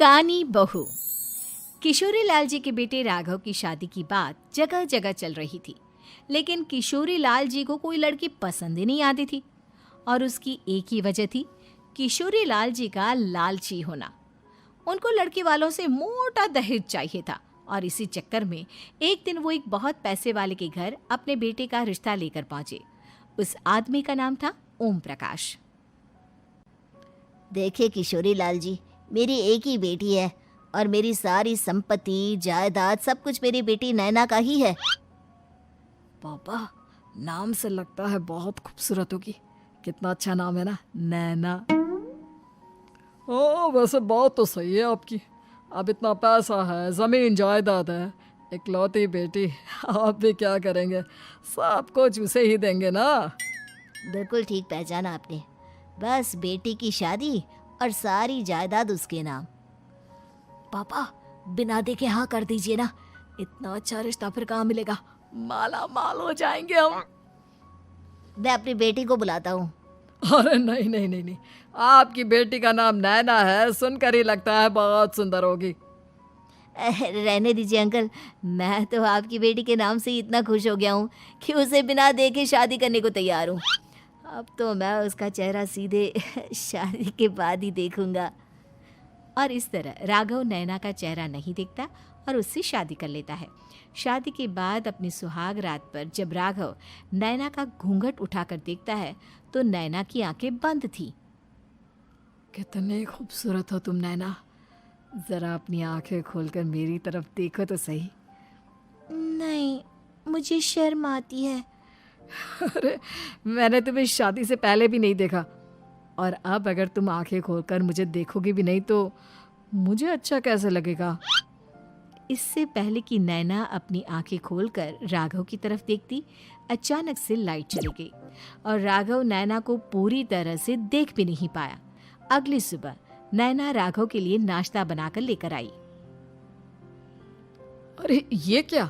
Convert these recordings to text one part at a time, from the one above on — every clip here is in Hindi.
कानी बहू। किशोरी लाल जी के बेटे राघव की शादी की बात जगह जगह चल रही थी, लेकिन किशोरी लाल जी को कोई लड़की पसंद ही नहीं आती थी। और उसकी एक ही वजह थी, किशोरी लाल जी का लालची होना। उनको लड़की वालों से मोटा दहेज चाहिए था और इसी चक्कर में एक दिन वो एक बहुत पैसे वाले के घर अपने बेटे का रिश्ता लेकर पहुंचे। उस आदमी का नाम था ओम प्रकाश। देखिए किशोरी लाल जी, मेरी एक ही बेटी है और मेरी सारी संपत्ति जायदाद सब कुछ मेरी बेटी नैना का ही है। पापा, नाम से लगता है बहुत खूबसूरत होगी। कितना अच्छा नाम है ना, नैना। ओ, वैसे बात तो सही है आपकी। अब इतना पैसा है, जमीन जायदाद है, इकलौती बेटी, आप भी क्या करेंगे? सब कुछ उसे ही देंगे ना। बिल्कुल ठीक पहचाना आपने। बस बेटी की शादी और सारी जायदाद उसके नाम। पापा, बिना देखे हाँ कर दीजिए ना। इतना अच्छा रिश्ता फिर कहाँ मिलेगा? माला माल हो जाएंगे हम। मैं अपनी बेटी को बुलाता हूँ। अरे नहीं नहीं नहीं नहीं, आपकी बेटी का नाम नैना है, सुनकर ही लगता है बहुत सुंदर होगी। रहने दीजिए अंकल, मैं तो आपकी बेटी के नाम से ही इतना खुश हो गया हूँ कि उसे बिना देखे शादी करने को तैयार हूँ। अब तो मैं उसका चेहरा सीधे शादी के बाद ही देखूंगा। और इस तरह राघव नैना का चेहरा नहीं देखता और उससे शादी कर लेता है। शादी के बाद अपनी सुहाग रात पर जब राघव नैना का घूंघट उठाकर देखता है तो नैना की आंखें बंद थी। कितने खूबसूरत हो तुम नैना, जरा अपनी आंखें खोलकर मेरी तरफ देखो तो सही। नहीं, मुझे शर्म आती है। अरे, मैंने तुम्हें शादी से पहले भी नहीं देखा, और अब अगर तुम आंखें खोलकर मुझे देखोगी भी नहीं तो मुझे अच्छा कैसे लगेगा? इससे पहले कि नैना अपनी आंखें खोलकर राघव की तरफ देखती, अचानक से लाइट चली गई और राघव नैना को पूरी तरह से देख भी नहीं पाया। अगली सुबह नैना राघव के लिए नाश्ता बनाकर लेकर आई। अरे ये क्या,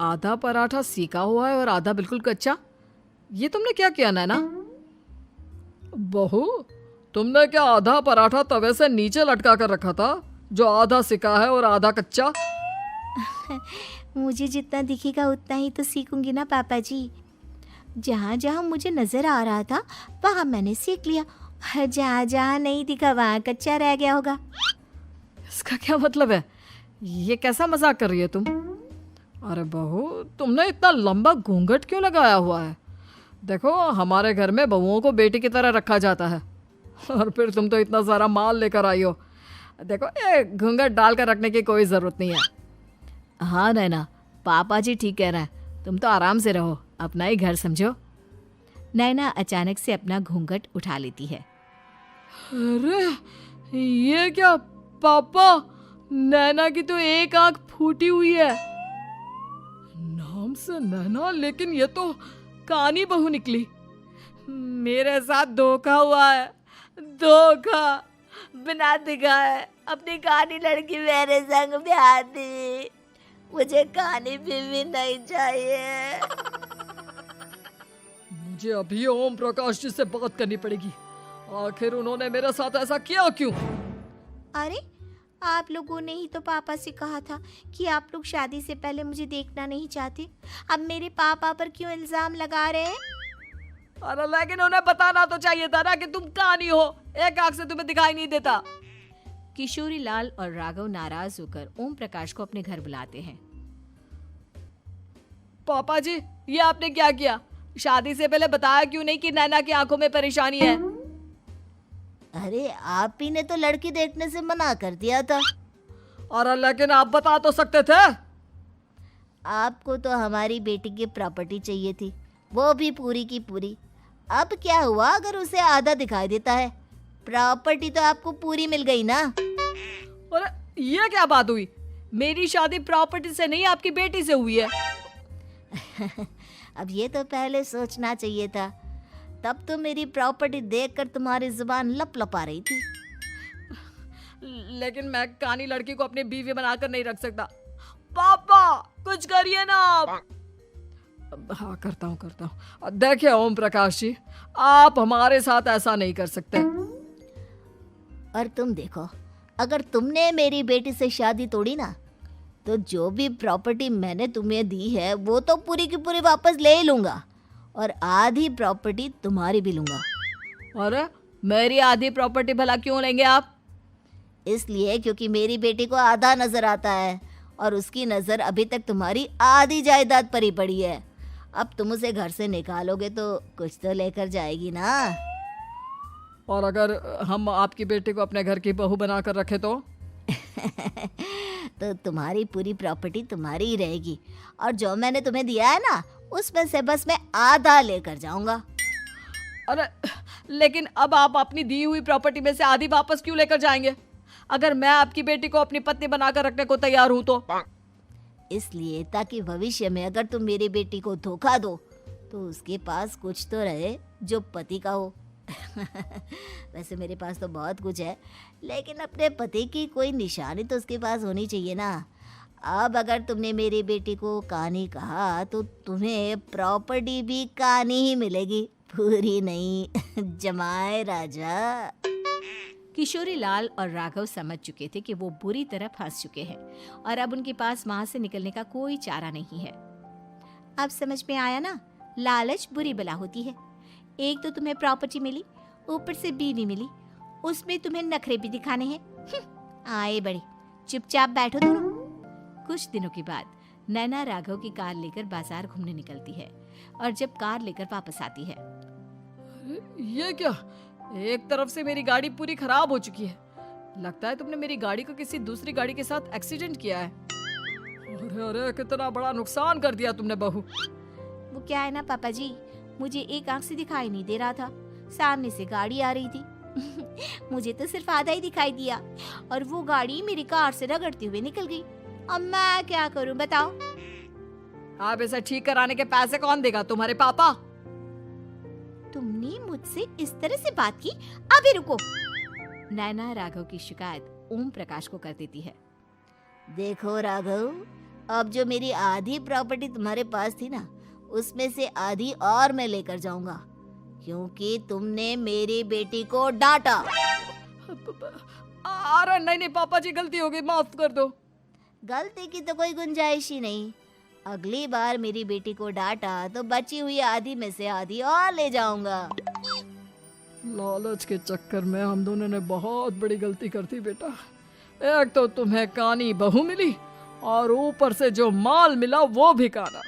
आधा पराठा सेका हुआ है और आधा बिल्कुल कच्चा। ये तुमने क्या किया नैना? बहू, तुमने क्या आधा पराठा तवे से नीचे लटका कर रखा था, जो आधा सिका है और आधा कच्चा? मुझे जितना दिखेगा उतना ही तो सीखूंगी ना पापा जी। जहाँ जहाँ मुझे नजर आ रहा था वहाँ मैंने सीख लिया, जहाँ जहाँ नहीं दिखा वहाँ कच्चा रह गया होगा। इसका क्या मतलब है? ये कैसा मजाक कर रही है तुम? अरे बहू, तुमने इतना लंबा घूंघट क्यों लगाया हुआ है? देखो, हमारे घर में बहुओं को बेटी की तरह रखा जाता है, और फिर तुम तो इतना सारा माल लेकर आई हो। देखो, ये घूंघट डालकर रखने की कोई ज़रूरत नहीं है। हाँ नैना, पापा जी ठीक कह रहे हैं, तुम तो आराम से रहो, अपना ही घर समझो। नैना अचानक से अपना घूंघट उठा लेती है। अरे ये क्या पापा, नैना की तो एक आंख फूटी हुई है। नाम से नैना, लेकिन ये तो कानी बहू निकली। मेरे साथ धोखा हुआ है, धोखा। बिना दिखाए अपनी कानी लड़की मेरे संग ब्याह दी। मुझे कानी बीवी नहीं चाहिए। मुझे अभी ओम प्रकाश जी से बात करनी पड़ेगी। आखिर उन्होंने मेरे साथ ऐसा किया क्यों? अरे, आप लोगों ने ही तो पापा से कहा था कि आप लोग शादी से पहले मुझे देखना नहीं चाहते। अब मेरे पापा पर क्यों इल्जाम लगा रहे हैं? अरे लेकिन उन्हें बताना तो चाहिए था ना कि तुम कानी हो, एक आंख से तुम्हें दिखाई नहीं देता। किशोरी लाल और राघव नाराज होकर ओम प्रकाश को अपने घर बुलाते हैं। पापा जी, ये आपने क्या किया? शादी से पहले बताया क्यों नहीं कि नैना की आंखों में परेशानी है? अरे, आप ही ने तो लड़की देखने से मना कर दिया था। अरे लेकिन आप बता तो सकते थे। आपको तो हमारी बेटी की प्रॉपर्टी चाहिए थी, वो भी पूरी की पूरी। अब क्या हुआ अगर उसे आधा दिखाई देता है? प्रॉपर्टी तो आपको पूरी मिल गई ना। अरे ये क्या बात हुई? मेरी शादी प्रॉपर्टी से नहीं, आपकी बेटी से हुई है। अब ये तो पहले सोचना चाहिए था, तब तो मेरी प्रॉपर्टी देखकर तुम्हारी जुबान लप लपा रही थी। लेकिन मैं कानी लड़की को अपनी बीवी बनाकर नहीं रख सकता। पापा, कुछ करिए ना आप। हाँ, करता हूँ। देखिए ओम प्रकाश जी, आप हमारे साथ ऐसा नहीं कर सकते। और तुम देखो, अगर तुमने मेरी बेटी से शादी तोड़ी ना, तो जो भी प्रॉपर्टी मैंने तुम्हें दी है वो तो पूरी की पूरी वापस ले ही लूँगा, और आधी प्रॉपर्टी तुम्हारी भी लूँगा। अरे मेरी आधी प्रॉपर्टी भला क्यों लेंगे आप? इसलिए क्योंकि मेरी बेटी को आधा नज़र आता है और उसकी नज़र अभी तक तुम्हारी आधी जायदाद पर ही पड़ी है। अब तुम उसे घर से निकालोगे तो कुछ तो लेकर जाएगी ना। और अगर हम आपकी बेटी को अपने घर की बहू बना कर रखे तो? तो तुम्हारी पूरी प्रॉपर्टी तुम्हारी ही रहेगी, और जो मैंने तुम्हें दिया है ना, उसमें से बस मैं आधा लेकर जाऊंगा। अरे लेकिन अब आप अपनी दी हुई प्रॉपर्टी में से आधी वापस क्यों लेकर जाएंगे? अगर मैं आपकी बेटी को अपनी पत्नी बनाकर रखने को तैयार हूं तो? इसलिए ताकि भविष्य में अगर तुम मेरी बेटी को धोखा दो तो उसके पास कुछ तो रहे जो पति का हो। वैसे मेरे पास तो बहुत कुछ है, लेकिन अपने पति की कोई निशानी तो उसके पास होनी चाहिए ना। अब अगर तुमने मेरी बेटी को कानी कहा तो तुम्हें प्रॉपर्टी भी कानी ही मिलेगी, पूरी नहीं। जमाए राजा। किशोरी लाल और राघव समझ चुके थे कि वो बुरी तरह फंस चुके हैं और अब उनके पास वहां से निकलने का कोई चारा नहीं है। अब समझ में आया ना, लालच बुरी बला होती है। एक तो तुम्हें प्रॉपर्टी मिली, ऊपर से बीवी मिली, उसमें तुम्हें नखरे भी दिखाने हैं। आए बड़े, चुपचाप बैठो दोनों। कुछ दिनों के बाद नैना राघव की कार लेकर बाजार घूमने निकलती है और जब कार लेकर वापस आती है, ये क्या? एक तरफ से मेरी गाड़ी पूरी खराब हो चुकी है। लगता है तुमने मेरी गाड़ी को किसी दूसरी गाड़ी के साथ एक्सीडेंट किया है। अरे अरे कितना बड़ा नुकसान कर दिया तुमने बहू। वो क्या है ना पापा जी, मुझे एक आंख से दिखाई नहीं दे रहा था, सामने से गाड़ी आ रही थी। मुझे तो सिर्फ आधा ही दिखाई दिया और वो गाड़ी मेरी कार से रगड़ते हुए निकल गई। अब मैं क्या करूं बताओ? आप इसे ठीक कराने के पैसे कौन देगा? तुम्हारे पापा। तुमने मुझसे इस तरह से बात की? अभी रुको। नैना राघव की शिकायत ओम प्रकाश को कर देती है। देखो राघव, अब जो मेरी आधी प्रॉपर्टी तुम्हारे पास थी ना, उसमें से आधी और मैं लेकर जाऊंगा, क्योंकि तुमने मेरी बेटी को डांटा। अरे नहीं नहीं पापा जी, गलती हो गई, माफ कर दो। गलती की तो कोई गुंजाइश ही नहीं। अगली बार मेरी बेटी को डांटा तो बची हुई आधी में से आधी और ले जाऊंगा। लालच के चक्कर में हम दोनों ने बहुत बड़ी गलती कर दी बेटा। एक तो तुम्हें कानी बहू मिली और ऊपर से जो माल मिला वो भी काना।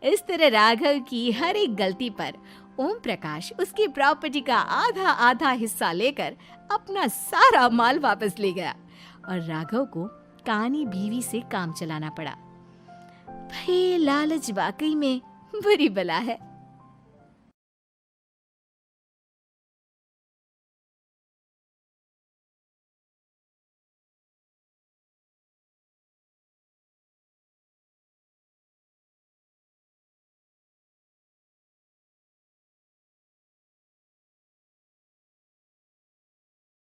इस तरह राघव की हर एक गलती पर ओम प्रकाश उसकी प्रॉपर्टी का आधा आधा हिस्सा लेकर अपना सारा माल वापस ले गया और राघव को कानी बीवी से काम चलाना पड़ा। भाई लालच वाकई में बुरी बला है।